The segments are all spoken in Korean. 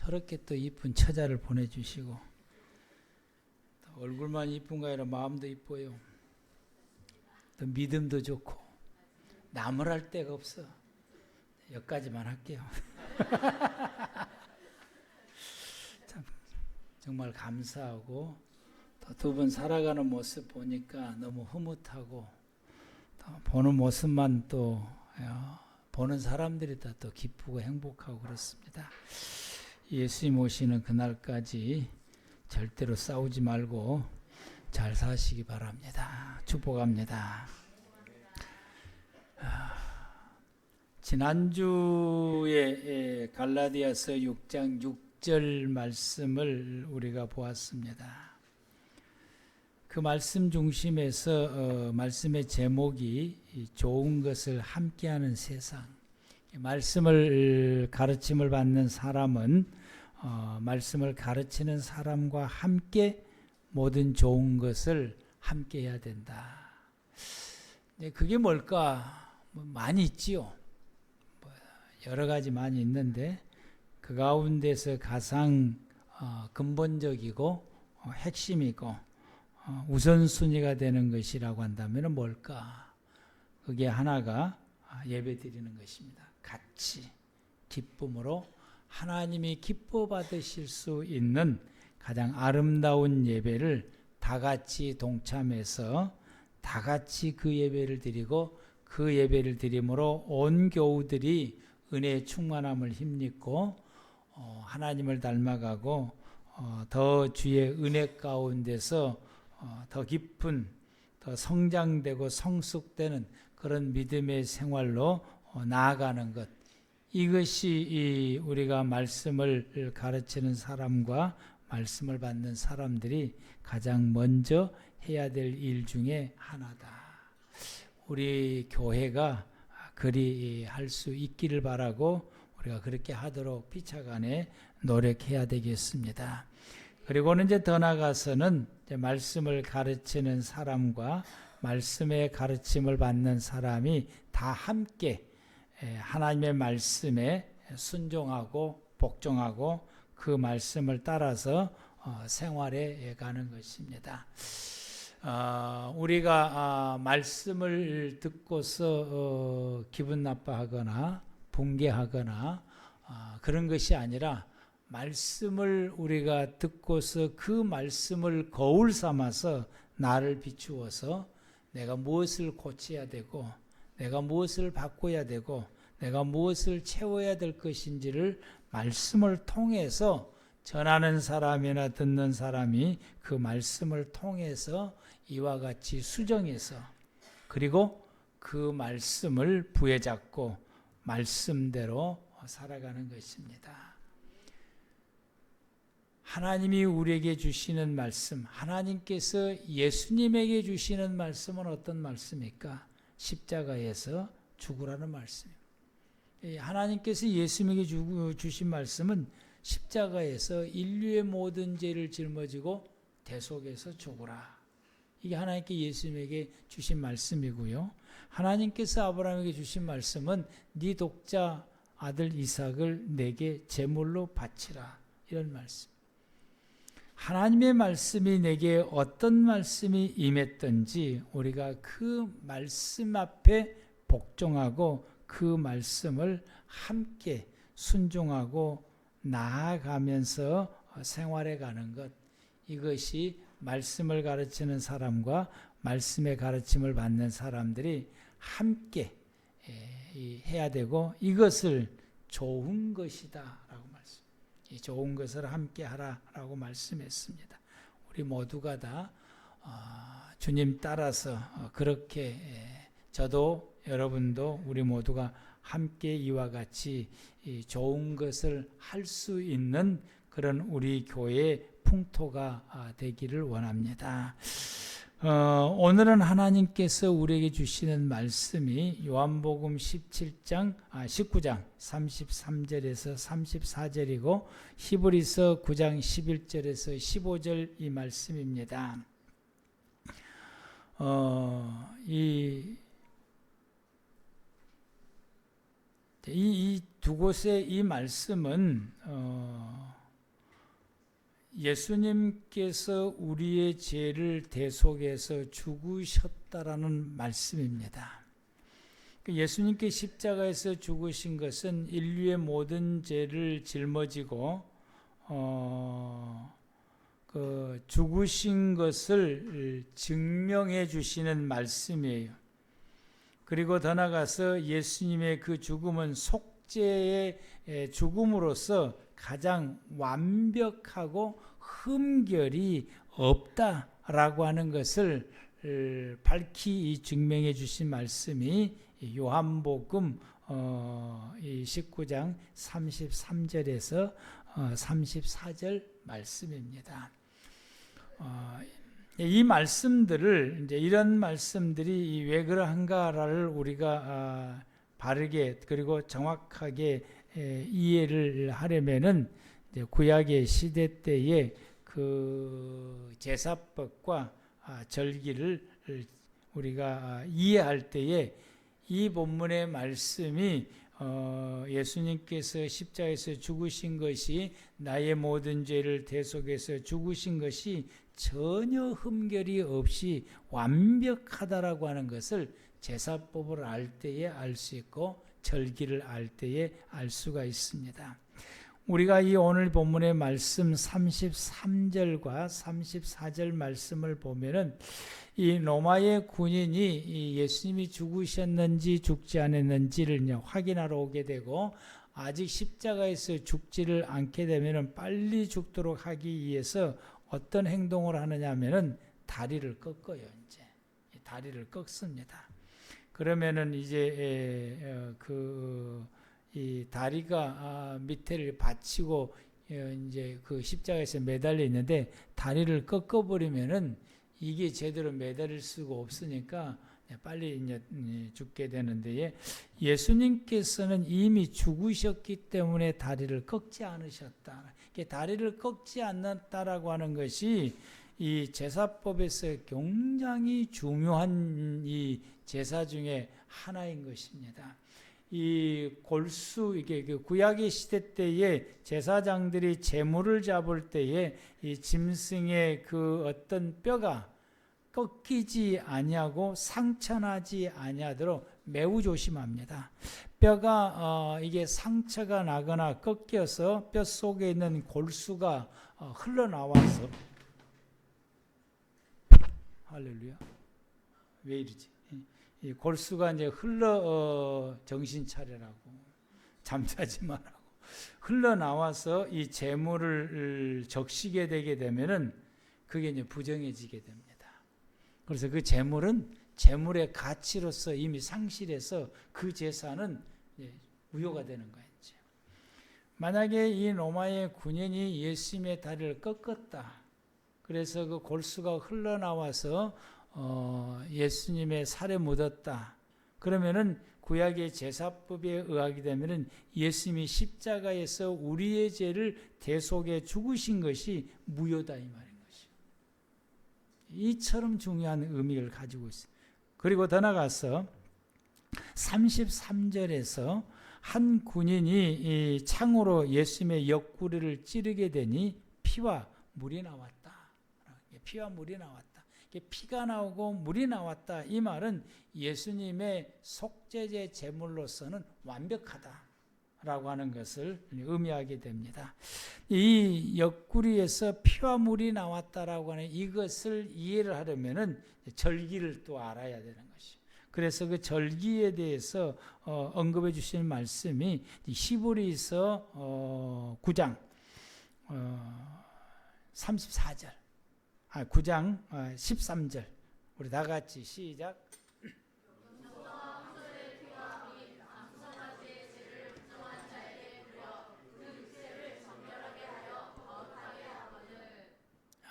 저렇게 또 이쁜 처자를 보내주시고, 얼굴만 이쁜가 아니라 마음도 이뻐요. 또 믿음도 좋고, 나무랄 데가 없어. 여기까지만 할게요. 참, 정말 감사하고, 두 분 살아가는 모습 보니까 너무 흐뭇하고, 또 보는 모습만 또 보는 사람들이 다 또 기쁘고 행복하고 그렇습니다. 예수님 오시는 그날까지 절대로 싸우지 말고 잘 사시기 바랍니다. 축복합니다. 지난주에 갈라디아서 6장 6절 말씀을 우리가 보았습니다. 그 말씀 중심에서 말씀의 제목이 좋은 것을 함께하는 세상. 말씀을 가르침을 받는 사람은 말씀을 가르치는 사람과 함께 모든 좋은 것을 함께 해야 된다. 그게 뭘까? 많이 있지요. 여러 가지 많이 있는데 그 가운데서 가장 근본적이고 핵심이고 우선순위가 되는 것이라고 한다면 뭘까? 그게 하나가 예배 드리는 것입니다. 같이 기쁨으로 하나님이 기뻐 받으실 수 있는 가장 아름다운 예배를 다 같이 동참해서 다 같이 그 예배를 드리고 그 예배를 드림으로 온 교우들이 은혜의 충만함을 힘입고 하나님을 닮아가고 더 주의 은혜 가운데서 더 깊은 더 성장되고 성숙되는 그런 믿음의 생활로 나아가는 것, 이것이 우리가 말씀을 가르치는 사람과 말씀을 받는 사람들이 가장 먼저 해야 될 일 중에 하나다. 우리 교회가 그리 할 수 있기를 바라고 우리가 그렇게 하도록 피차간에 노력해야 되겠습니다. 그리고는 이제 더 나아가서는 이제 말씀을 가르치는 사람과 말씀의 가르침을 받는 사람이 다 함께 하나님의 말씀에 순종하고 복종하고 그 말씀을 따라서 생활해 가는 것입니다. 우리가 말씀을 듣고서 기분 나빠하거나 붕괴하거나 그런 것이 아니라 말씀을 우리가 듣고서 그 말씀을 거울 삼아서 나를 비추어서 내가 무엇을 고쳐야 되고 내가 무엇을 바꿔야 되고 내가 무엇을 채워야 될 것인지를 말씀을 통해서 전하는 사람이나 듣는 사람이 그 말씀을 통해서 이와 같이 수정해서 그리고 그 말씀을 부여잡고 말씀대로 살아가는 것입니다. 하나님이 우리에게 주시는 말씀, 하나님께서 예수님에게 주시는 말씀은 어떤 말씀입니까? 십자가에서 죽으라는 말씀입니다. 하나님께서 예수님에게 주신 말씀은 십자가에서 인류의 모든 죄를 짊어지고 대속해서 죽으라. 이게 하나님께 예수님에게 주신 말씀이고요. 하나님께서 아브라함에게 주신 말씀은 네 독자 아들 이삭을 내게 제물로 바치라. 이런 말씀. 하나님의 말씀이 내게 어떤 말씀이 임했든지 우리가 그 말씀 앞에 복종하고 그 말씀을 함께 순종하고 나아가면서 생활해 가는 것, 이것이 말씀을 가르치는 사람과 말씀의 가르침을 받는 사람들이 함께 해야 되고 이것을 좋은 것이다 라고 말씀. 이 좋은 것을 함께 하라라고 말씀했습니다. 우리 모두가 다 주님 따라서 그렇게 저도 여러분도 우리 모두가 함께 이와 같이 좋은 것을 할 수 있는 그런 우리 교회의 풍토가 되기를 원합니다. 오늘은 하나님께서 우리에게 주시는 말씀이 요한복음 19장 33절에서 34절이고 히브리서 9장 11절에서 15절 이 말씀입니다. 이 두 곳의 이 말씀은 예수님께서 우리의 죄를 대속해서 죽으셨다라는 말씀입니다. 예수님께 십자가에서 죽으신 것은 인류의 모든 죄를 짊어지고 죽으신 것을 증명해 주시는 말씀이에요. 그리고 더 나아가서 예수님의 그 죽음은 속죄의 죽음으로서 가장 완벽하고 흠결이 없다라고 하는 것을 밝히 증명해 주신 말씀이 요한복음 19장 33절에서 34절 말씀입니다. 이 말씀들을 이제 이런 말씀들이 왜 그러한가를 우리가 바르게 그리고 정확하게 이해를 하려면은 구약의 시대 때의 그 제사법과 절기를 우리가 이해할 때에 이 본문의 말씀이 예수님께서 십자가에서 죽으신 것이 나의 모든 죄를 대속해서 죽으신 것이 전혀 흠결이 없이 완벽하다라고 하는 것을 제사법을 알 때에 알 수 있고 절기를 알 때에 알 수가 있습니다. 우리가 이 오늘 본문의 말씀 33절과 34절 말씀을 보면은 이 로마의 군인이 예수님이 죽으셨는지 죽지 않았는지를 확인하러 오게 되고 아직 십자가에서 죽지를 않게 되면은 빨리 죽도록 하기 위해서 어떤 행동을 하느냐 하면은 다리를 꺾어요. 이제 다리를 꺾습니다. 그러면은 이제 이 다리가 밑에를 받치고 이제 그 십자가에서 매달려 있는데 다리를 꺾어버리면은 이게 제대로 매달릴 수가 없으니까 빨리 이제 죽게 되는데 예수님께서는 이미 죽으셨기 때문에 다리를 꺾지 않으셨다. 다리를 꺾지 않았다라고 하는 것이 이 제사법에서 굉장히 중요한 이 제사 중에 하나인 것입니다. 이 골수 이게 구약의 시대 때에 제사장들이 제물을 잡을 때에 이 짐승의 그 어떤 뼈가 꺾이지 아니하고 상처나지 아니하도록 매우 조심합니다. 뼈가 이게 상처가 나거나 꺾여서 뼈 속에 있는 골수가 흘러나와서 할렐루야. 왜 이러지? 이 골수가 이제 정신 차려라고 잠자지 말라고 흘러나와서 이 재물을 적시게 되게 되면은 그게 이제 부정해지게 됩니다. 그래서 그 재물은 재물의 가치로서 이미 상실해서 그 제사는 무효가 되는 거예요. 만약에 이 로마의 군인이 예수님의 다리를 꺾었다. 그래서 그 골수가 흘러나와서 예수님의 살에 묻었다. 그러면은 구약의 제사법에 의하게 되면은 예수님이 십자가에서 우리의 죄를 대속해 죽으신 것이 무효다 이 말인 것이요. 이처럼 중요한 의미를 가지고 있어요. 그리고 더 나가서 33절에서 한 군인이 이 창으로 예수님의 옆구리를 찌르게 되니 피와 물이 나왔다. 피와 물이 나왔다. 피가 나오고 물이 나왔다. 이 말은 예수님의 속죄제 제물로서는 완벽하다라고 하는 것을 의미하게 됩니다. 이 옆구리에서 피와 물이 나왔다라고 하는 이것을 이해를 하려면은 절기를 또 알아야 되는 것이죠. 그래서 그 절기에 대해서 언급해 주시는 말씀이 히브리서 9장 34절 9장 13절 우리 다 같이 시작.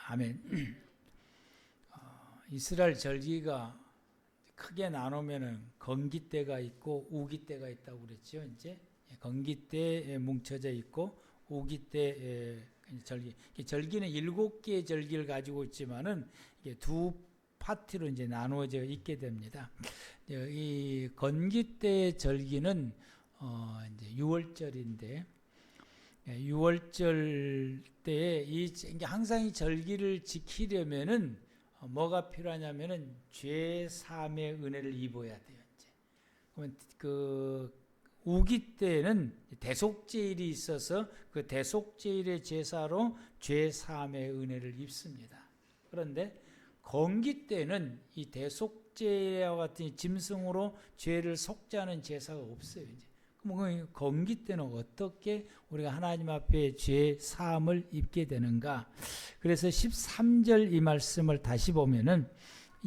아멘. 이스라엘 절기가 크게 나누면은 건기 때가 있고 우기 때가 있다고 그랬죠. 이제 건기 때에 뭉쳐져 있고 우기 때 절기. 절기는 7개의 절기를 가지고 있지만은 이게 두 파트로 이제 나누어져 있게 됩니다. 이 건기 때의 절기는 이제 6월절인데 유월절 때에 항상 이 절기를 지키려면은 뭐가 필요하냐면은 죄 사함의 은혜를 입어야 돼요. 이제. 그러면 그 우기 때는 대속죄일이 있어서 그 대속죄일의 제사로 죄 사함의 은혜를 입습니다. 그런데 건기 때는 이 대속죄와 같은 짐승으로 죄를 속죄하는 제사가 없어요. 이제. 그럼 건기 때는 어떻게 우리가 하나님 앞에 죄 사함을 입게 되는가? 그래서 13절 이 말씀을 다시 보면은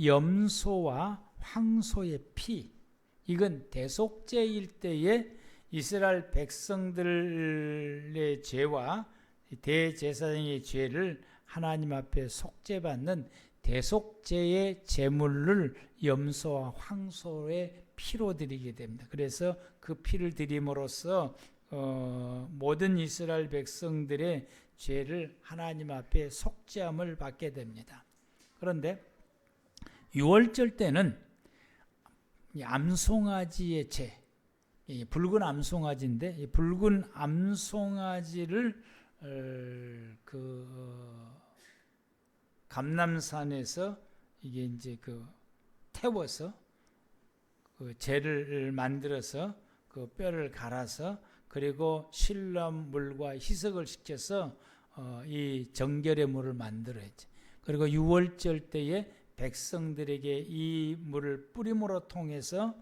염소와 황소의 피, 이건 대속죄일 때에 이스라엘 백성들의 죄와 대제사장의 죄를 하나님 앞에 속죄받는 대속죄의 제물을 염소와 황소의 피로 드리게 됩니다. 그래서 그 피를 드림으로써 모든 이스라엘 백성들의 죄를 하나님 앞에 속죄함을 받게 됩니다. 그런데 유월절 때는 암송아지의 죄, 붉은 암송아지인데 이 붉은 암송아지를 감람산에서 이게 이제 태워서 재를 만들어서 그 뼈를 갈아서 그리고 신람물과 희석을 시켜서 이 정결의 물을 만들어야지. 그리고 유월절 때에 백성들에게 이 물을 뿌림으로 통해서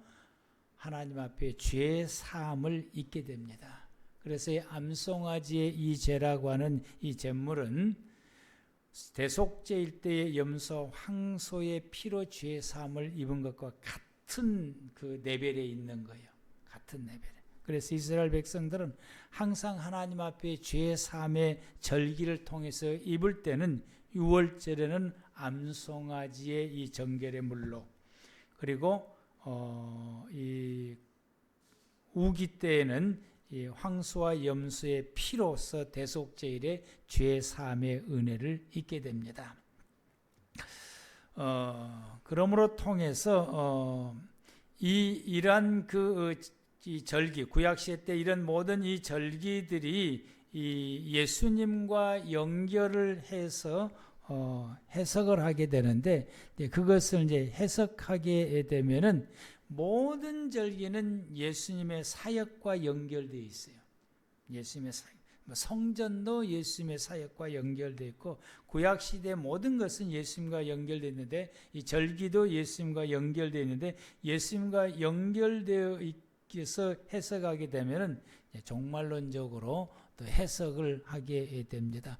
하나님 앞에 죄 사함을 입게 됩니다. 그래서 이 암송아지의 이 죄라고 하는 이 제물은 대속죄일 때의 염소, 황소의 피로 죄 사함을 입은 것과 같은 그 레벨에 있는 거예요. 같은 레벨에. 그래서 이스라엘 백성들은 항상 하나님 앞에 죄 사함의 절기를 통해서 입을 때는 유월절에는 암송아지의 이 정결의 물로, 그리고 이 우기 때에는 이 황소와 염소의 피로서 대속죄일에 죄 사함의 은혜를 입게 됩니다. 그러므로 통해서 이러한 이 절기, 구약시대 때 이런 모든 이 절기들이 이 예수님과 연결을 해서 해석을 하게 되는데, 그것을 이제 해석하게 되면은 모든 절기는 예수님의 사역과 연결되어 있어요. 예수님의 사역. 성전도 예수님의 사역과 연결되어 있고, 구약시대 모든 것은 예수님과 연결되어 있는데, 이 절기도 예수님과 연결되어 있는데, 예수님과 연결되어 있어서 해석하게 되면은 종말론적으로 또 해석을 하게 됩니다.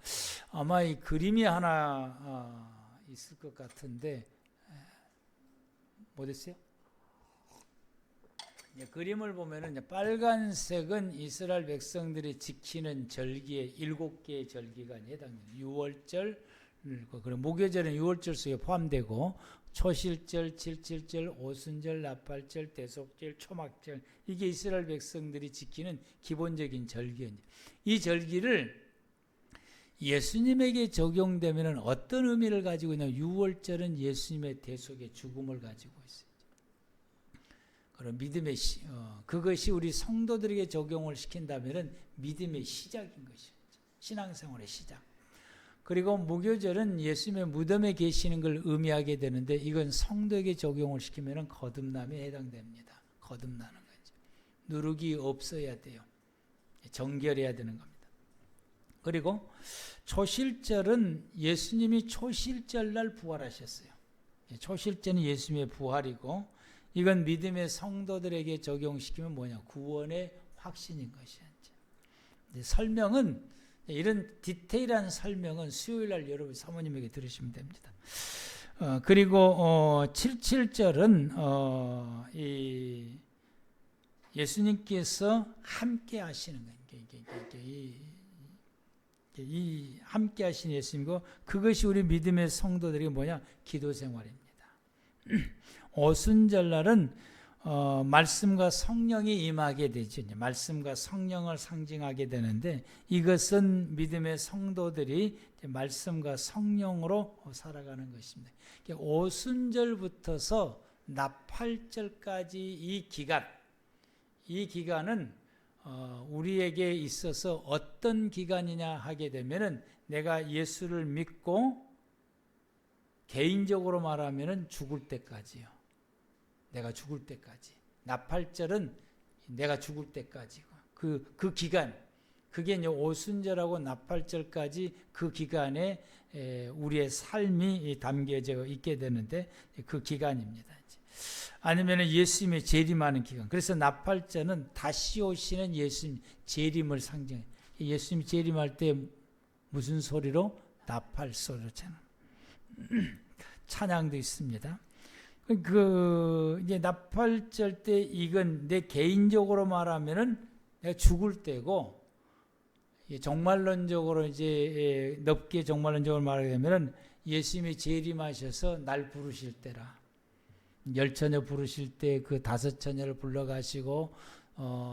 아마 이 그림이 하나 있을 것 같은데, 뭐 됐어요? 그림을 보면은 빨간색은 이스라엘 백성들이 지키는 절기의 7개의 절기가 해당돼요. 유월절, 그리고 무교절은 유월절 속에 포함되고, 초실절, 칠칠절, 오순절, 나팔절, 대속절, 초막절, 이게 이스라엘 백성들이 지키는 기본적인 절기예요. 이 절기를 예수님에게 적용되면 어떤 의미를 가지고 있냐면, 유월절은 예수님의 대속의 죽음을 가지고 있어요. 그럼 믿음의 그것이 우리 성도들에게 적용을 시킨다면 믿음의 시작인 것이죠. 신앙생활의 시작. 그리고 무교절은 예수님의 무덤에 계시는 걸 의미하게 되는데, 이건 성도에게 적용을 시키면 거듭남에 해당됩니다. 거듭나는 거죠. 누룩이 없어야 돼요. 정결해야 되는 겁니다. 그리고 초실절은 예수님이 초실절날 부활하셨어요. 초실절은 예수님의 부활이고, 이건 믿음의 성도들에게 적용시키면 뭐냐? 구원의 확신인 것이죠. 설명은, 이런 디테일한 설명은 수요일날 여러분 사모님에게 들으시면 됩니다. 그리고 77절은 이 예수님께서 함께 하시는 거예요. 이 함께 하신 예수님이고, 그것이 우리 믿음의 성도들이 뭐냐? 기도 생활입니다. 오순절날은 말씀과 성령이 임하게 되죠. 말씀과 성령을 상징하게 되는데, 이것은 믿음의 성도들이 말씀과 성령으로 살아가는 것입니다. 오순절부터서 나팔절까지 이 기간은 우리에게 있어서 어떤 기간이냐 하게 되면은 내가 예수를 믿고 개인적으로 말하면은 죽을 때까지요. 내가 죽을 때까지. 나팔절은 내가 죽을 때까지고. 그 기간, 그게 이제 오순절하고 나팔절까지 그 기간에 우리의 삶이 담겨져 있게 되는데 그 기간입니다. 아니면 예수님의 재림하는 기간. 그래서 나팔절은 다시 오시는 예수님 재림을 상징해요. 예수님이 재림할 때 무슨 소리로? 나팔 소리로 찬양도 있습니다. 이제 나팔절 때 이건 내 개인적으로 말하면은 내가 죽을 때고, 정말론적으로 이제 넓게 정말론적으로 말하게 되면은 예수님이 재림하셔서 날 부르실 때라. 열처녀 부르실 때 그 다섯 처녀를 불러가시고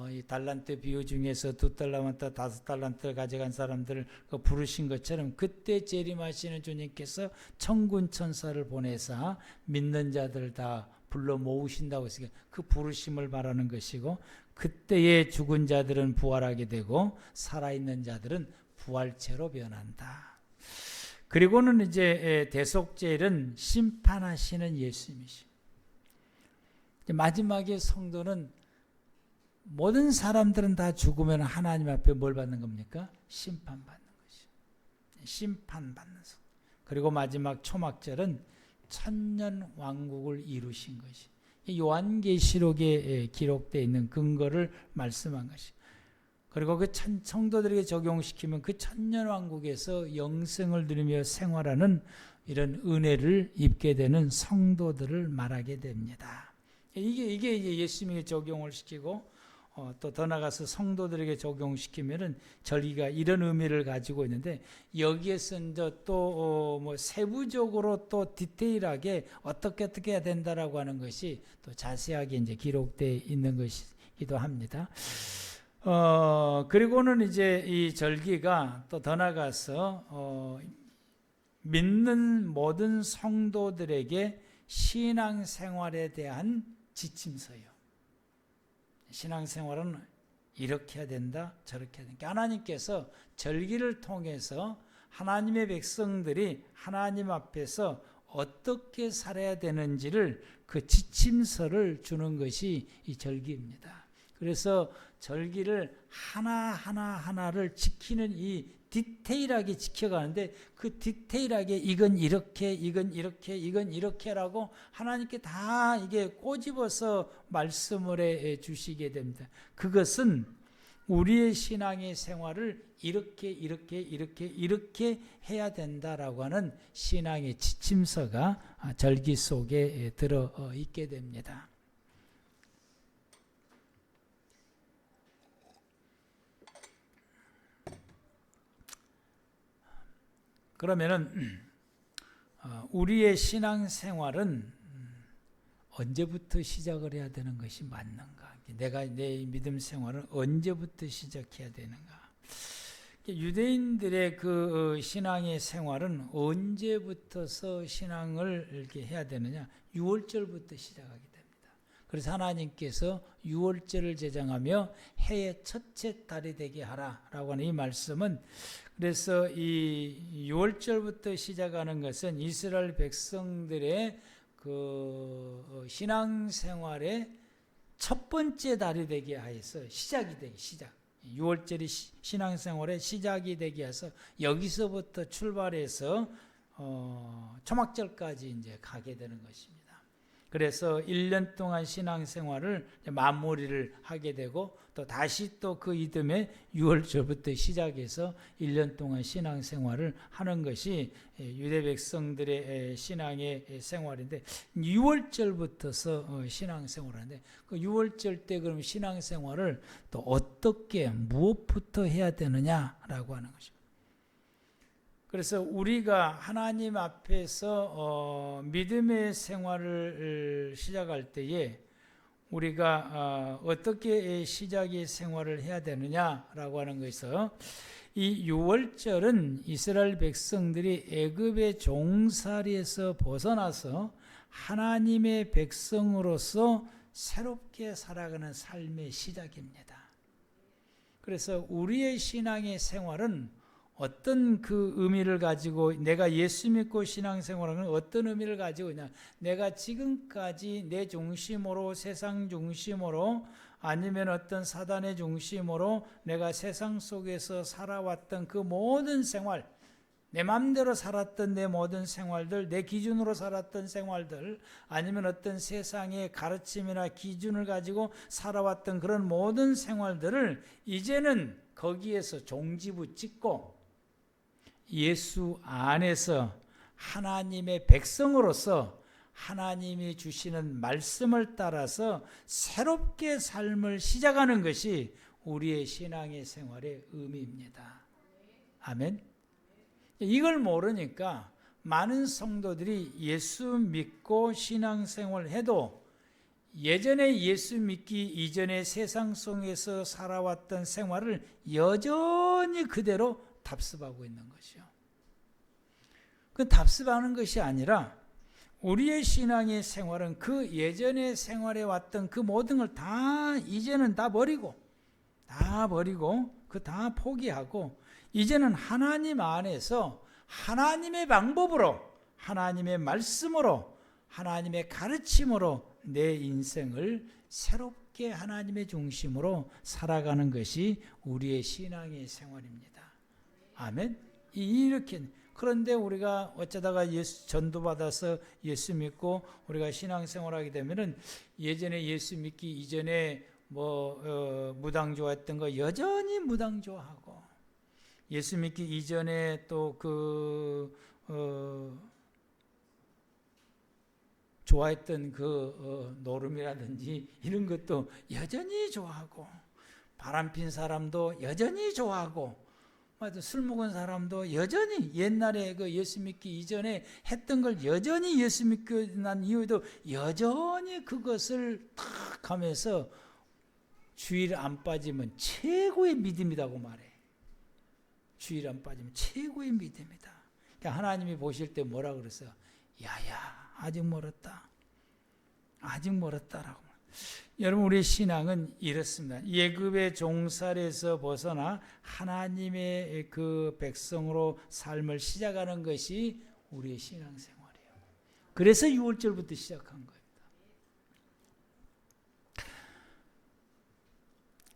이 달란트 비유 중에서 2달란트 5달란트를 가져간 사람들을 부르신 것처럼 그때 재림하시는 주님께서 천군 천사를 보내사 믿는 자들 다 불러 모으신다고 했으니까 그 부르심을 말하는 것이고, 그때의 죽은 자들은 부활하게 되고 살아있는 자들은 부활체로 변한다. 그리고는 이제 대속죄일은 심판하시는 예수님이십니다. 마지막에 성도는 모든 사람들은 다 죽으면 하나님 앞에 뭘 받는 겁니까? 심판받는 것이죠. 심판받는 성. 그리고 마지막 초막절은 천년 왕국을 이루신 것이 요한계시록에 기록되어 있는 근거를 말씀한 것이. 그리고 그 성도들에게 적용시키면 그 천년 왕국에서 영생을 누리며 생활하는 이런 은혜를 입게 되는 성도들을 말하게 됩니다. 이게 이제 예수님에게 적용을 시키고 또 더 나가서 성도들에게 적용시키면은 절기가 이런 의미를 가지고 있는데, 여기에서 이제 또 뭐 세부적으로 또 디테일하게 어떻게 해야 된다라고 하는 것이 또 자세하게 이제 기록되어 있는 것이기도 합니다. 그리고는 이제 이 절기가 또 더 나가서 믿는 모든 성도들에게 신앙생활에 대한 지침서요. 신앙생활은 이렇게 해야 된다, 저렇게 해야 된다. 하나님께서 절기를 통해서 하나님의 백성들이 하나님 앞에서 어떻게 살아야 되는지를 그 지침서를 주는 것이 이 절기입니다. 그래서 절기를 하나를 지키는 이 디테일하게 지켜가는데, 그 디테일하게 이건 이렇게, 이건 이렇게, 이건 이렇게라고 하나님께 다 이게 꼬집어서 말씀을 해 주시게 됩니다. 그것은 우리의 신앙의 생활을 이렇게 해야 된다라고 하는 신앙의 지침서가 절기 속에 들어 있게 됩니다. 그러면은 우리의 신앙생활은 언제부터 시작을 해야 되는 것이 맞는가? 내가 내 믿음 생활은 언제부터 시작해야 되는가? 유대인들의 그 신앙의 생활은 언제부터서 신앙을 이렇게 해야 되느냐? 6월절부터 시작하게 됩니다. 그래서 하나님께서 6월절을 제정하며 해의 첫째 달이 되게 하라라고 하는 이 말씀은, 그래서 이 6월절부터 시작하는 것은 이스라엘 백성들의 그 신앙생활의 첫 번째 달이 되게 하여서 시작. 6월절이 신앙생활의 시작이 되게 해서 여기서부터 출발해서 초막절까지 이제 가게 되는 것입니다. 그래서 1년 동안 신앙생활을 마무리를 하게 되고, 또 다시 또 그 이듬해 6월절부터 시작해서 1년 동안 신앙생활을 하는 것이 유대 백성들의 신앙의 생활인데, 6월절부터서 신앙생활을 하는데, 그 6월절 때 그럼 신앙생활을 또 어떻게 무엇부터 해야 되느냐라고 하는 것입니다. 그래서 우리가 하나님 앞에서 믿음의 생활을 시작할 때에 우리가 어떻게 시작의 생활을 해야 되느냐라고 하는 것에서, 이 6월절은 이스라엘 백성들이 애굽의 종살이에서 벗어나서 하나님의 백성으로서 새롭게 살아가는 삶의 시작입니다. 그래서 우리의 신앙의 생활은 어떤 그 의미를 가지고, 내가 예수 믿고 신앙생활하는 어떤 의미를 가지고 있냐, 내가 지금까지 내 중심으로, 세상 중심으로, 아니면 어떤 사단의 중심으로 내가 세상 속에서 살아왔던 그 모든 생활, 내 마음대로 살았던 내 모든 생활들, 내 기준으로 살았던 생활들, 아니면 어떤 세상의 가르침이나 기준을 가지고 살아왔던 그런 모든 생활들을 이제는 거기에서 종지부 찍고 예수 안에서 하나님의 백성으로서 하나님이 주시는 말씀을 따라서 새롭게 삶을 시작하는 것이 우리의 신앙의 생활의 의미입니다. 아멘. 이걸 모르니까 많은 성도들이 예수 믿고 신앙생활을 해도 예전에 예수 믿기 이전에 세상 속에서 살아왔던 생활을 여전히 그대로 답습하고 있는 것이요. 그 답습하는 것이 아니라 우리의 신앙의 생활은 그 예전에 생활해 왔던 그 모든 걸 다 이제는 다 버리고 그 다 포기하고 이제는 하나님 안에서 하나님의 방법으로, 하나님의 말씀으로, 하나님의 가르침으로 내 인생을 새롭게 하나님의 중심으로 살아가는 것이 우리의 신앙의 생활입니다. 아멘. 이렇게. 그런데 우리가 어쩌다가 예수 전도받아서 예수 믿고 우리가 신앙생활하게 되면은 예전에 예수 믿기 이전에 무당 좋아했던 거 여전히 무당 좋아하고, 예수 믿기 이전에 또 좋아했던 노름이라든지 이런 것도 여전히 좋아하고, 바람핀 사람도 여전히 좋아하고, 술 먹은 사람도 여전히 옛날에 그 예수 믿기 이전에 했던 걸 여전히 예수 믿고 난 이후에도 여전히 그것을 탁 하면서 주일 안 빠지면 최고의 믿음이라고 말해. 주일 안 빠지면 최고의 믿음이다. 그러니까 하나님이 보실 때 뭐라 그랬어요? 야야, 아직 멀었다. 아직 멀었다라고. 여러분, 우리의 신앙은 이렇습니다. 예굽의 종살에서 벗어나 하나님의 그 백성으로 삶을 시작하는 것이 우리의 신앙생활이에요. 그래서 6월절부터 시작한 거예요.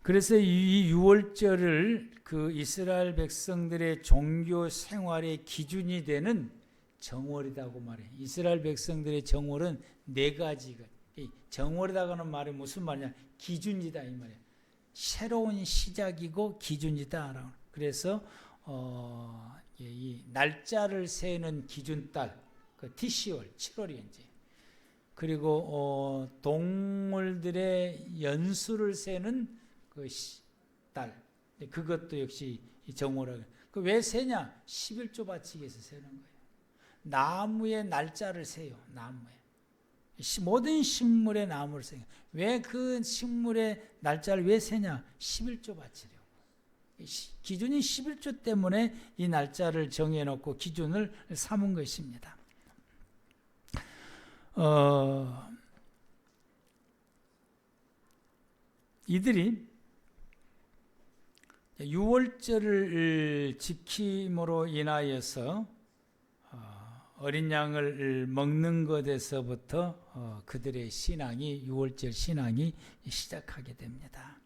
그래서 이 6월절을 그 이스라엘 백성들의 종교 생활의 기준이 되는 정월이라고 말해요. 이스라엘 백성들의 정월은 4가지가. 정월이라고 하는 말이 무슨 말이냐? 기준이다 이 말이에요. 새로운 시작이고 기준이다. 그래서 이 날짜를 세는 기준달, 그 티시월 7월이지. 그리고 동물들의 연수를 세는 그 달, 그것도 역시 정월이라고. 그 왜 세냐? 11조 바치기 위해서 세는 거예요. 나무의 날짜를 세요. 나무에. 모든 식물의 나무를 세요. 왜 그 식물의 날짜를 왜 세냐? 11조 바치려고. 기준이 11조 때문에 이 날짜를 정해놓고 기준을 삼은 것입니다. 이들이 6월절을 지킴으로 인하여서 어린 양을 먹는 것에서부터 그들의 신앙이, 6월절 신앙이 시작하게 됩니다.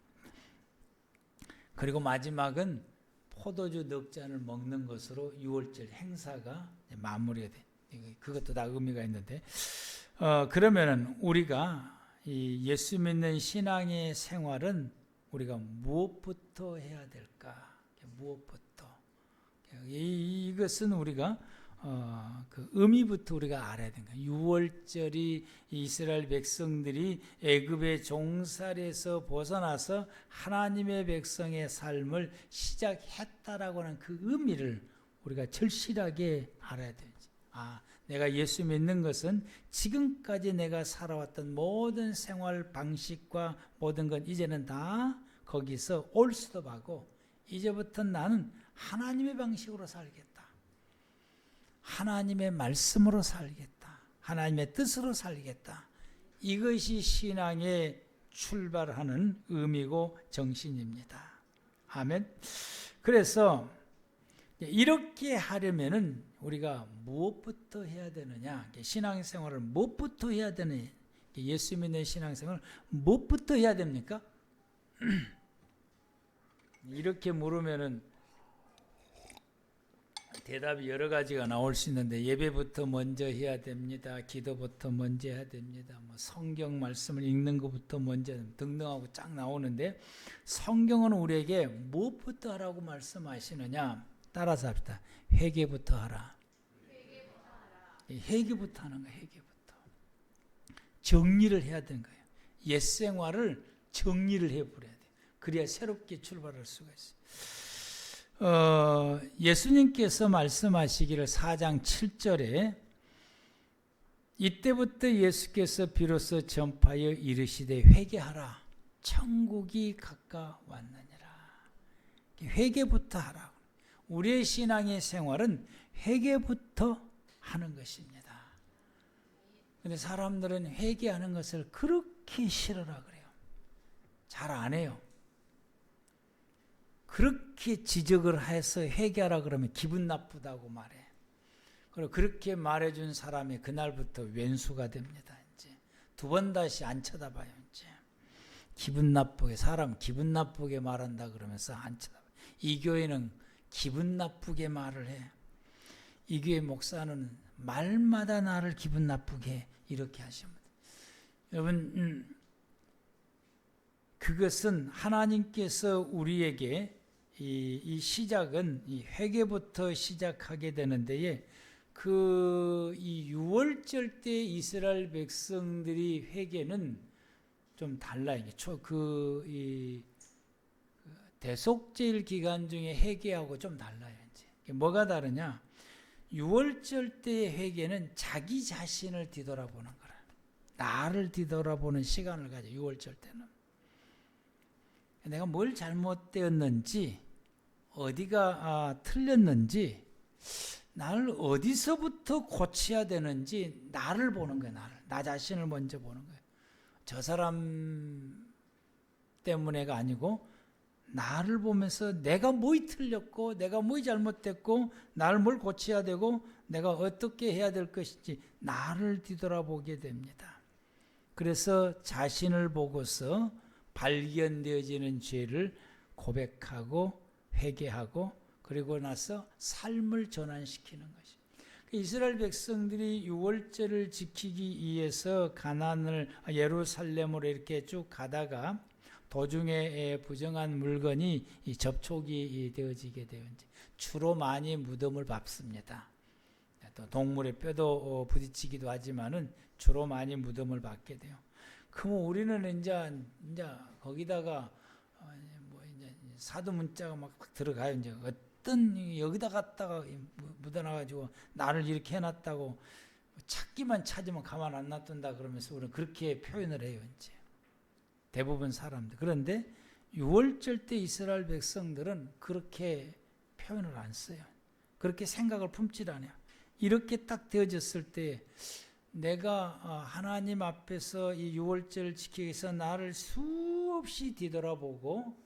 그리고 마지막은 포도주 넉 잔을 먹는 것으로 6월절 행사가 마무리가 돼. 그것도 다 의미가 있는데, 그러면은 우리가 이 예수 믿는 신앙의 생활은 우리가 무엇부터 해야 될까? 무엇부터? 이것은 우리가 그 의미부터 우리가 알아야 되는 거예요. 6월절이 이스라엘 백성들이 애굽의 종살에서 벗어나서 하나님의 백성의 삶을 시작했다라고 하는 그 의미를 우리가 절실하게 알아야 되지. 내가 예수 믿는 것은 지금까지 내가 살아왔던 모든 생활 방식과 모든 건 이제는 다 거기서 올스톱하고 이제부터 나는 하나님의 방식으로 살겠다. 하나님의 말씀으로 살겠다. 하나님의 뜻으로 살겠다. 이것이 신앙의 출발하는 의미고 정신입니다. 아멘. 그래서 이렇게 하려면은 우리가 무엇부터 해야 되느냐? 신앙생활을 무엇부터 해야 되느냐? 예수 믿는 신앙생활을 무엇부터 해야 됩니까? 이렇게 물으면은 대답이 여러 가지가 나올 수 있는데, 예배부터 먼저 해야 됩니다. 기도부터 먼저 해야 됩니다. 뭐 성경 말씀을 읽는 것부터 먼저 등등하고 쫙 나오는데, 성경은 우리에게 무엇부터 하라고 말씀하시느냐? 따라서 합시다. 회개부터 하라. 회개부터 하는 거예요. 회개부터. 정리를 해야 되는 거예요. 옛 생활을 정리를 해버려야 돼요. 그래야 새롭게 출발할 수가 있어요. 예수님께서 말씀하시기를 4장 7절에 이때부터 예수께서 비로소 전파하여 이르시되 회개하라 천국이 가까웠느니라. 회개부터 하라. 우리의 신앙의 생활은 회개부터 하는 것입니다. 그런데 사람들은 회개하는 것을 그렇게 싫어라 그래요. 잘 안 해요. 그렇게 지적을 해서 회개하라 그러면 기분 나쁘다고 말해. 그리고 그렇게 말해준 사람이 그날부터 왼수가 됩니다. 이제 두 번 다시 안 쳐다봐요. 이제 기분 나쁘게, 사람 기분 나쁘게 말한다 그러면서 안 쳐다봐요. 이 교회는 기분 나쁘게 말을 해. 이 교회 목사는 말마다 나를 기분 나쁘게 해. 이렇게 하십니다. 여러분, 그것은 하나님께서 우리에게 이 시작은 이 회개부터 시작하게 되는데에 이 유월절 때 이스라엘 백성들이 회개는 좀 달라요. 대속죄일 기간 중에 회개하고 좀 달라요. 이제 뭐가 다르냐? 유월절 때의 회개는 자기 자신을 뒤돌아보는 거라. 나를 뒤돌아보는 시간을 가져. 유월절 때는 내가 뭘 잘못되었는지, 어디가 틀렸는지, 나를 어디서부터 고쳐야 되는지 나를 보는 거예요. 나 자신을 먼저 보는 거예요. 저 사람 때문에가 아니고 나를 보면서 내가 뭐이 틀렸고, 내가 뭐이 잘못됐고, 나를 뭘 고쳐야 되고, 내가 어떻게 해야 될 것인지 나를 뒤돌아보게 됩니다. 그래서 자신을 보고서 발견되어지는 죄를 고백하고 회개하고 그리고 나서 삶을 전환시키는 것입니다. 이스라엘 백성들이 유월절을 지키기 위해서 예루살렘으로 이렇게 쭉 가다가 도중에 부정한 물건이 접촉이 되어지게 되어 주로 많이 무덤을 밟습니다. 또 동물의 뼈도 부딪히기도 하지만은 주로 많이 무덤을 밟게 돼요. 그럼 우리는 이제 거기다가 이제 사도 문자가 막 들어가요. 이제 어떤 여기다 갖다가 묻어놔가지고 나를 이렇게 해놨다고 찾기만 찾으면 가만 안 놔둔다 그러면서 우리는 그렇게 표현을 해요. 이제 대부분 사람들. 그런데 유월절 때 이스라엘 백성들은 그렇게 표현을 안 써요. 그렇게 생각을 품질 않아요. 이렇게 딱 되어졌을 때 내가 하나님 앞에서 이 유월절을 지키기 위해서 나를 수없이 뒤돌아보고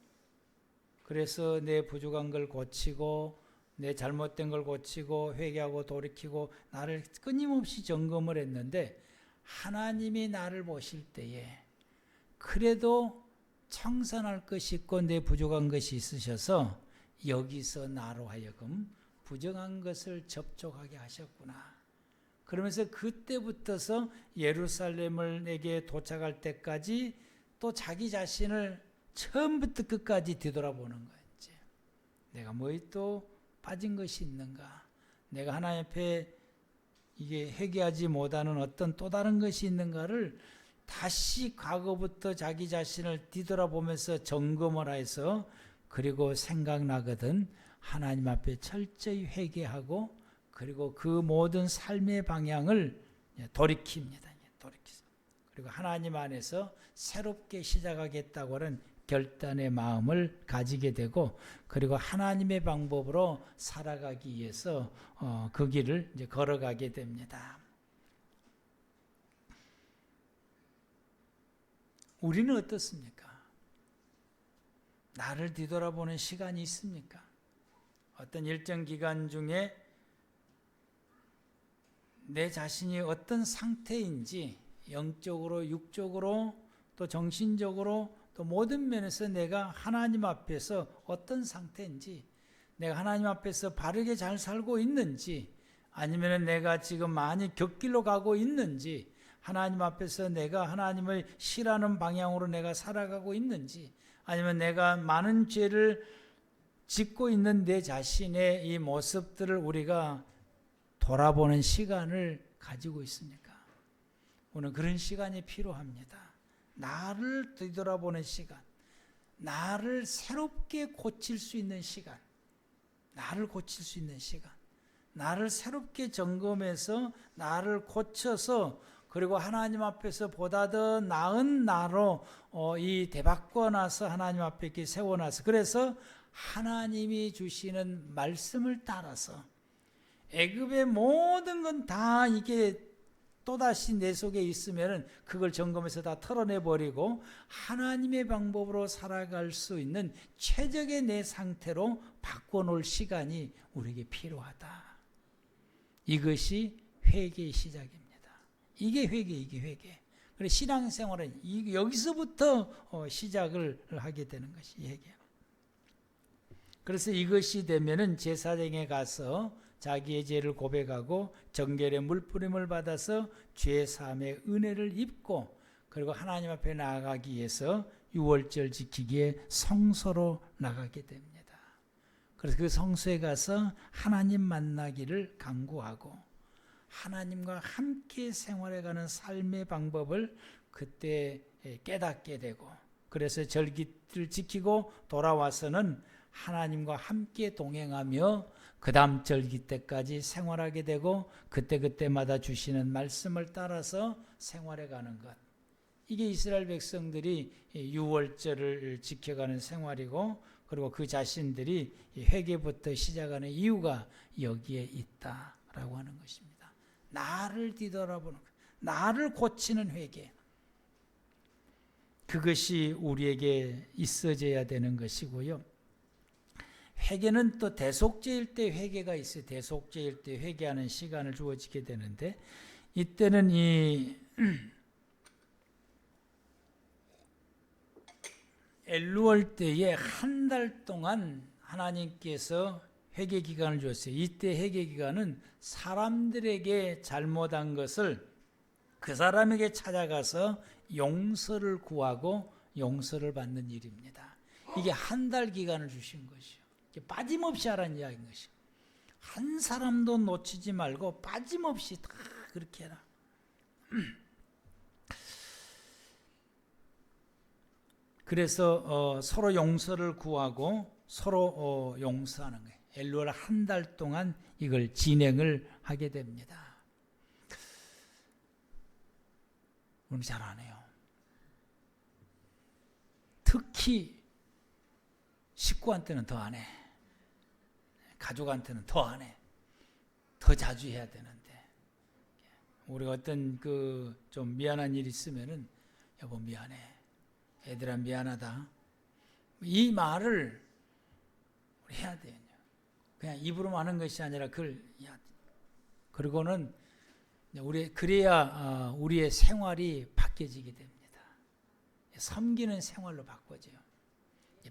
그래서 내 부족한 걸 고치고 내 잘못된 걸 고치고 회개하고 돌이키고 나를 끊임없이 점검을 했는데 하나님이 나를 보실 때에 그래도 청산할 것이 있고 내 부족한 것이 있으셔서 여기서 나로 하여금 부정한 것을 접촉하게 하셨구나. 그러면서 그때부터서 예루살렘에게 도착할 때까지 또 자기 자신을 처음부터 끝까지 뒤돌아보는 거예요. 이제 내가 뭐에 또 빠진 것이 있는가? 내가 하나님 앞에 이게 회개하지 못하는 어떤 또 다른 것이 있는가를 다시 과거부터 자기 자신을 뒤돌아보면서 점검을 해서 그리고 생각나거든 하나님 앞에 철저히 회개하고 그리고 그 모든 삶의 방향을 돌이킵니다. 그리고 하나님 안에서 새롭게 시작하겠다고 하는 결단의 마음을 가지게 되고 그리고 하나님의 방법으로 살아가기 위해서 그 길을 이제 걸어가게 됩니다. 우리는 어떻습니까? 나를 뒤돌아보는 시간이 있습니까? 어떤 일정 기간 중에 내 자신이 어떤 상태인지 영적으로, 육적으로, 또 정신적으로, 또 모든 면에서 내가 하나님 앞에서 어떤 상태인지, 내가 하나님 앞에서 바르게 잘 살고 있는지, 아니면 내가 지금 많이 곁길로 가고 있는지, 하나님 앞에서 내가 하나님을 싫어하는 방향으로 내가 살아가고 있는지, 아니면 내가 많은 죄를 짓고 있는 내 자신의 이 모습들을 우리가 돌아보는 시간을 가지고 있습니까? 오늘 그런 시간이 필요합니다. 나를 뒤돌아보는 시간, 나를 새롭게 고칠 수 있는 시간, 나를 고칠 수 있는 시간, 나를 새롭게 점검해서 나를 고쳐서 그리고 하나님 앞에서 보다 더 나은 나로 이 대박과 나서 하나님 앞에 이렇게 세워놔서, 그래서 하나님이 주시는 말씀을 따라서 애굽의 모든 건 다 이게 또다시 내 속에 있으면 그걸 점검해서 다 털어내버리고 하나님의 방법으로 살아갈 수 있는 최적의 내 상태로 바꿔놓을 시간이 우리에게 필요하다. 이것이 회개의 시작입니다. 이게 회개, 이게 회개. 그래서 신앙생활은 여기서부터 시작을 하게 되는 것이 회개. 그래서 이것이 되면은 제사장에 가서 자기의 죄를 고백하고 정결의 물뿌림을 받아서 죄 사함의 은혜를 입고, 그리고 하나님 앞에 나아가기 위해서 유월절 지키기에 성소로 나가게 됩니다. 그래서 그 성소에 가서 하나님 만나기를 간구하고 하나님과 함께 생활해가는 삶의 방법을 그때 깨닫게 되고, 그래서 절기를 지키고 돌아와서는 하나님과 함께 동행하며 그 다음 절기 때까지 생활하게 되고 그때그때마다 주시는 말씀을 따라서 생활해가는 것. 이게 이스라엘 백성들이 유월절을 지켜가는 생활이고, 그리고 그 자신들이 회개부터 시작하는 이유가 여기에 있다라고 하는 것입니다. 나를 뒤돌아보는 것, 나를 고치는 회개. 그것이 우리에게 있어져야 되는 것이고요. 회개는 또 대속죄일 때 회개가 있어요. 대속죄일 때 회개하는 시간을 주어지게 되는데, 이때는 이 엘루월 때에 한 달 동안 하나님께서 회개 기간을 줬어요. 이때 회개 기간은 사람들에게 잘못한 것을 그 사람에게 찾아가서 용서를 구하고 용서를 받는 일입니다. 이게 한 달 기간을 주신 것이요. 빠짐없이 하라는 이야기인 것이요. 한 사람도 놓치지 말고 빠짐없이 다 그렇게 해라. 그래서 서로 용서를 구하고 서로 용서하는 거예요. 엘루월 한 달 동안 이걸 진행을 하게 됩니다. 우리 잘 안 해요. 특히 식구한테는 더 안 해. 가족한테는 더 안 해. 더 자주 해야 되는데, 우리가 어떤 좀 미안한 일 있으면은 여보 미안해, 애들아 미안하다, 이 말을 우리 해야 돼요. 그냥 입으로 하는 것이 아니라 그걸 해야 돼. 그리고는 그래야 우리의 생활이 바뀌어지게 됩니다. 섬기는 생활로 바꿔져요.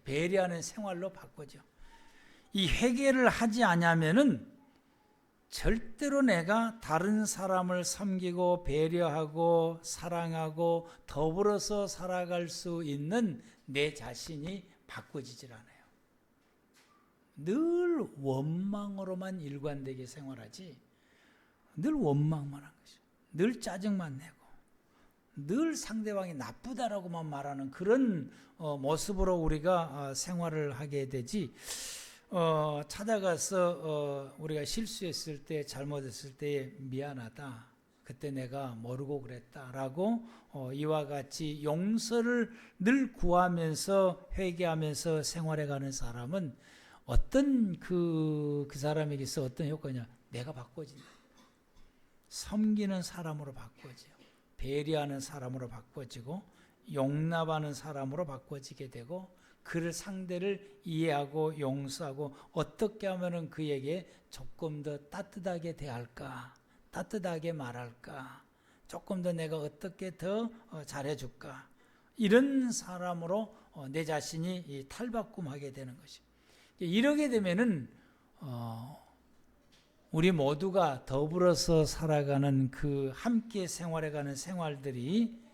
배려하는 생활로 바꿔져. 이 회개를 하지 않으면은 절대로 내가 다른 사람을 섬기고 배려하고 사랑하고 더불어서 살아갈 수 있는 내 자신이 바꿔지질 않아요. 늘 원망으로만 일관되게 생활하지, 늘 원망만 한 것이죠. 늘 짜증만 내고 늘 상대방이 나쁘다라고만 말하는 그런 모습으로 우리가 생활을 하게 되지, 찾아가서 우리가 실수했을 때, 잘못했을 때 미안하다, 그때 내가 모르고 그랬다라고 이와 같이 용서를 늘 구하면서 회개하면서 생활해가는 사람은 어떤 그 사람에게서 어떤 효과냐? 내가 바꿔진다. 섬기는 사람으로 바꿔져요. 배려하는 사람으로 바꿔지고 용납하는 사람으로 바꿔지게 되고, 그를 상대를 이해하고 용서하고 어떻게 하면은 그에게 조금 더 따뜻하게 대할까, 따뜻하게 말할까, 조금 더 내가 어떻게 더 잘해줄까, 이런 사람으로 내 자신이 탈바꿈하게 되는 것입니다. 이러게 되면은 우리 모두가 더불어서 살아가는 그 함께 생활해가는 생활들이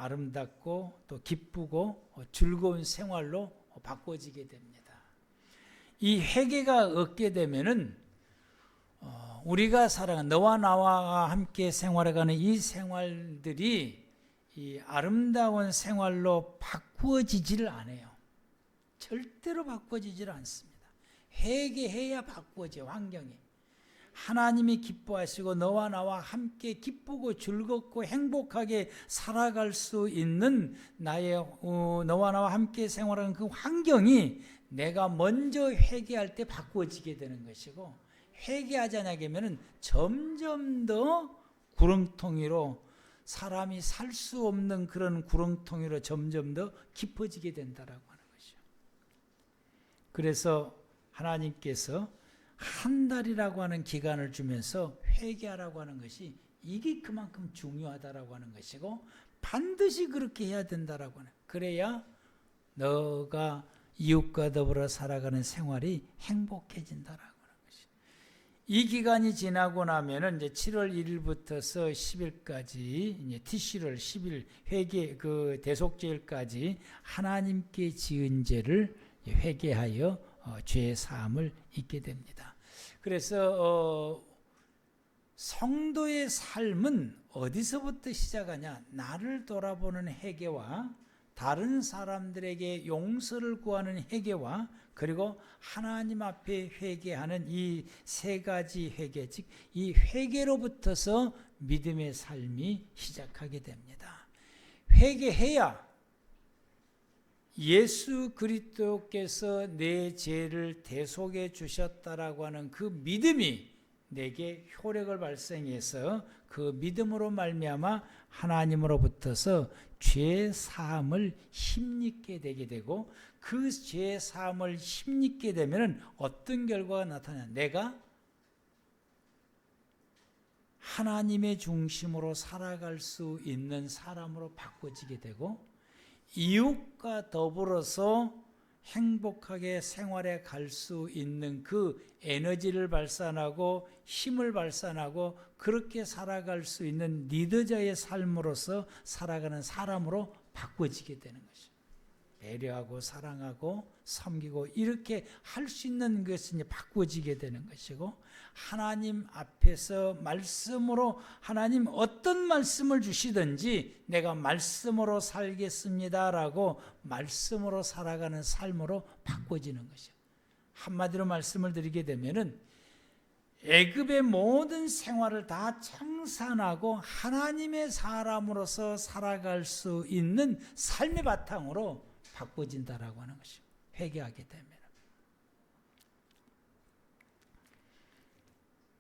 아름답고 또 기쁘고 즐거운 생활로 바꿔지게 됩니다. 이 회개가 얻게 되면은 우리가 살아가는 너와 나와 함께 생활해가는 이 생활들이 이 아름다운 생활로 바꾸어지지를 않아요. 절대로 바꿔지질 않습니다. 회개해야 바꾸어져 환경이. 하나님이 기뻐하시고 너와 나와 함께 기쁘고 즐겁고 행복하게 살아갈 수 있는 너와 나와 함께 생활하는 그 환경이 내가 먼저 회개할 때 바꾸어지게 되는 것이고, 회개하지 않으면 점점 더 구렁텅이로, 사람이 살 수 없는 그런 구렁텅이로 점점 더 깊어지게 된다라고 하는 것이죠. 그래서 하나님께서 한 달이라고 하는 기간을 주면서 회개하라고 하는 것이 이게 그만큼 중요하다라고 하는 것이고, 반드시 그렇게 해야 된다라고 하는, 그래야 너가 이웃과 더불어 살아가는 생활이 행복해진다라고 하는 것이. 이 기간이 지나고 나면은 이제 7월 1일부터서 10일까지 이제 티슈를 10일 회개 그 대속죄일까지 하나님께 지은 죄를 회개하여 죄의 사함을 잊게 됩니다. 그래서 성도의 삶은 어디서부터 시작하냐? 나를 돌아보는 회개와 다른 사람들에게 용서를 구하는 회개와 그리고 하나님 앞에 회개하는 이 세 가지 회개, 즉 이 회개로부터서 믿음의 삶이 시작하게 됩니다. 회개해야 예수 그리스도께서 내 죄를 대속해 주셨다라고 하는 그 믿음이 내게 효력을 발생해서 그 믿음으로 말미암아 하나님으로부터서 죄 사함을 힘입게 되게 되고, 그 죄 사함을 힘입게 되면 어떤 결과가 나타나냐? 내가 하나님의 중심으로 살아갈 수 있는 사람으로 바꿔지게 되고, 이웃과 더불어서 행복하게 생활해 갈 수 있는 그 에너지를 발산하고 힘을 발산하고 그렇게 살아갈 수 있는 리더자의 삶으로서 살아가는 사람으로 바꿔지게 되는 것이죠. 배려하고 사랑하고 섬기고 이렇게 할 수 있는 것이 바꿔지게 되는 것이고, 하나님 앞에서 말씀으로 하나님 어떤 말씀을 주시든지 내가 말씀으로 살겠습니다라고 말씀으로 살아가는 삶으로 바꿔지는 것이죠. 한마디로 말씀을 드리게 되면은 애굽의 모든 생활을 다 청산하고 하나님의 사람으로서 살아갈 수 있는 삶의 바탕으로 바꿔진다라고 하는 것이죠. 회개하게 되면.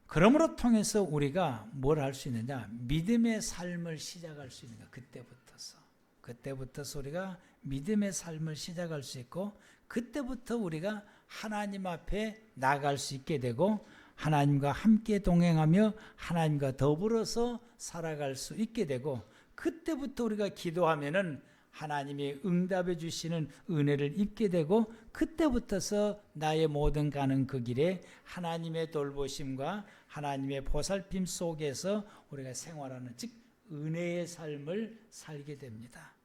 그러므로 통해서 우리가 뭘 할 수 있느냐? 믿음의 삶을 시작할 수 있는 거야. 그때부터서 우리가 믿음의 삶을 시작할 수 있고, 그때부터 우리가 하나님 앞에 나아갈 수 있게 되고, 하나님과 함께 동행하며 하나님과 더불어서 살아갈 수 있게 되고, 그때부터 우리가 기도하면은 하나님이 응답해 주시는 은혜를 입게 되고, 그때부터서 나의 모든 가는 그 길에 하나님의 돌보심과 하나님의 보살핌 속에서 우리가 생활하는, 즉 은혜의 삶을 살게 됩니다.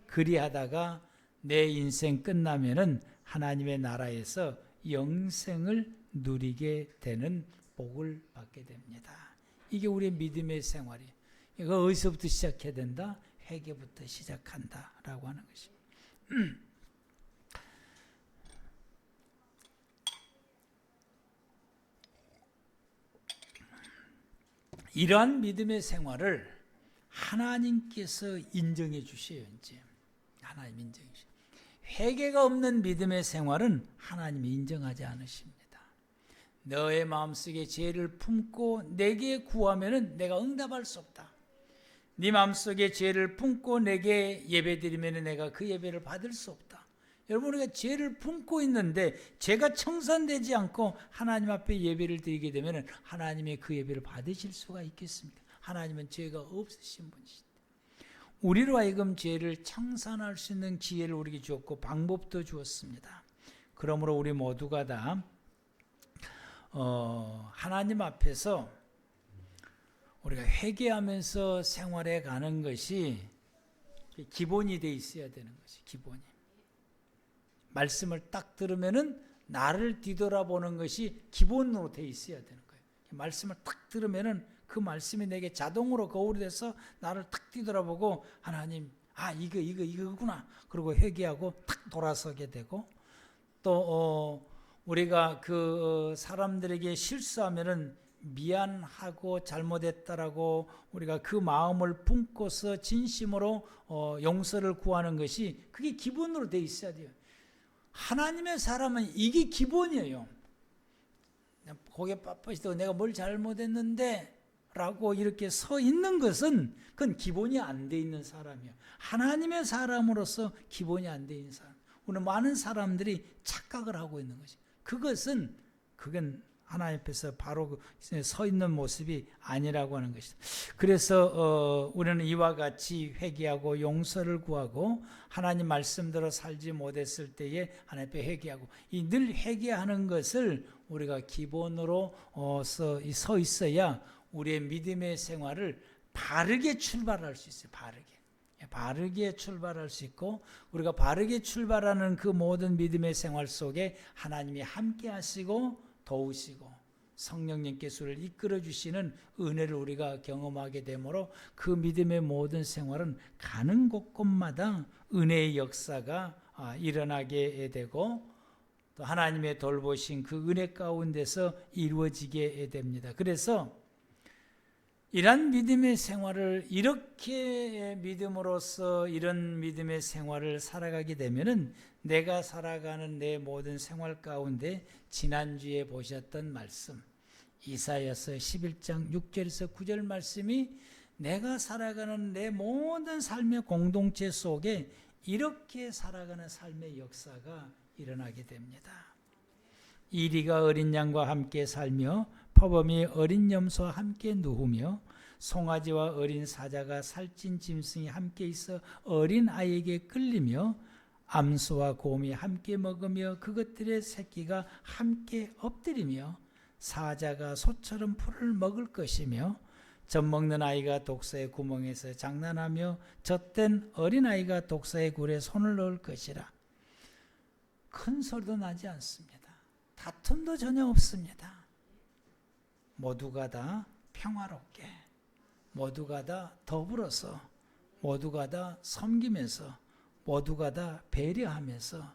그리하다가 내 인생 끝나면은 하나님의 나라에서 영생을 누리게 되는 복을 받게 됩니다. 이게 우리의 믿음의 생활이에요. 이거 어디서부터 시작해야 된다? 회개부터 시작한다라고 하는 것입니다. 이러한 믿음의 생활을 하나님께서 인정해 주셔요. 이제 하나님 인정해 주셔요. 회개가 없는 믿음의 생활은 하나님이 인정하지 않으십니다. 너의 마음속에 죄를 품고 내게 구하면은 내가 응답할 수 없다. 네 마음속에 죄를 품고 내게 예배드리면 내가 그 예배를 받을 수 없다. 여러분, 우리가 죄를 품고 있는데 죄가 청산되지 않고 하나님 앞에 예배를 드리게 되면 하나님의 그 예배를 받으실 수가 있겠습니까? 하나님은 죄가 없으신 분이시다. 우리로 하여금 죄를 청산할 수 있는 기회를 우리에게 주었고 방법도 주었습니다. 그러므로 우리 모두가 다 하나님 앞에서 우리가 회개하면서 생활해 가는 것이 기본이 돼 있어야 되는 것이 기본이. 말씀을 딱 들으면은 나를 뒤돌아보는 것이 기본으로 돼 있어야 되는 거예요. 말씀을 딱 들으면은 그 말씀이 내게 자동으로 거울이 돼서 나를 탁 뒤돌아보고 하나님, 이거구나. 그리고 회개하고 탁 돌아서게 되고, 또 우리가 그 사람들에게 실수하면은 미안하고 잘못했다라고 우리가 그 마음을 품고서 진심으로 용서를 구하는 것이 그게 기본으로 돼 있어야 돼요. 하나님의 사람은 이게 기본이에요. 고개 빳빳이도 내가 뭘 잘못했는데 라고 이렇게 서 있는 것은 그건 기본이 안 돼 있는 사람이에요. 하나님의 사람으로서 기본이 안 돼 있는 사람. 오늘 많은 사람들이 착각을 하고 있는 것이. 그건 하나님 앞에서 바로 서 있는 모습이 아니라고 하는 것이다. 그래서 우리는 이와 같이 회개하고 용서를 구하고 하나님 말씀대로 살지 못했을 때에 하나님 앞에 회개하고 이 늘 회개하는 것을 우리가 기본으로 서 있어야 우리의 믿음의 생활을 바르게 출발할 수 있어요. 바르게 출발할 수 있고 우리가 바르게 출발하는 그 모든 믿음의 생활 속에 하나님이 함께 하시고 도우시고 성령님께서 우리를 이끌어 주시는 은혜를 우리가 경험하게 되므로 그 믿음의 모든 생활은 가는 곳곳마다 은혜의 역사가 일어나게 되고 또 하나님의 돌보신 그 은혜 가운데서 이루어지게 됩니다. 그래서 이런 믿음의 생활을 이렇게 믿음으로써 이런 믿음의 생활을 살아가게 되면은 내가 살아가는 내 모든 생활 가운데 지난주에 보셨던 말씀 이사야서 11장 6절에서 9절 말씀이 내가 살아가는 내 모든 삶의 공동체 속에 이렇게 살아가는 삶의 역사가 일어나게 됩니다. 이리가 어린 양과 함께 살며 표범이 어린 염소와 함께 누우며 송아지와 어린 사자가 살찐 짐승이 함께 있어 어린 아이에게 끌리며 암소와 곰이 함께 먹으며 그것들의 새끼가 함께 엎드리며 사자가 소처럼 풀을 먹을 것이며 젖먹는 아이가 독사의 구멍에서 장난하며 젖된 어린아이가 독사의 굴에 손을 넣을 것이라. 큰 소리도 나지 않습니다. 다툼도 전혀 없습니다. 모두가 다 평화롭게, 모두가 다 더불어서, 모두가 다 섬기면서, 모두가 다 배려하면서,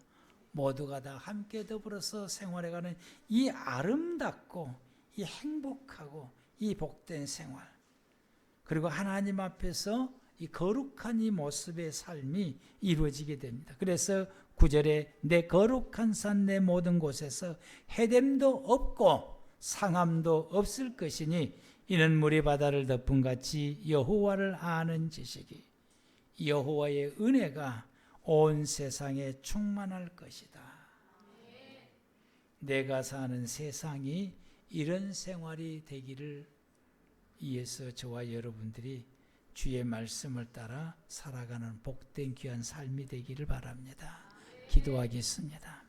모두가 다 함께 더불어서 생활해가는 이 아름답고 이 행복하고 이 복된 생활, 그리고 하나님 앞에서 이 거룩한 이 모습의 삶이 이루어지게 됩니다. 그래서 9절에 내 거룩한 산 내 모든 곳에서 해됨도 없고 상함도 없을 것이니 이는 물이 바다를 덮은 같이 여호와를 아는 지식이 여호와의 은혜가 온 세상에 충만할 것이다. 내가 사는 세상이 이런 생활이 되기를 위해서 저와 여러분들이 주의 말씀을 따라 살아가는 복된 귀한 삶이 되기를 바랍니다. 기도하겠습니다.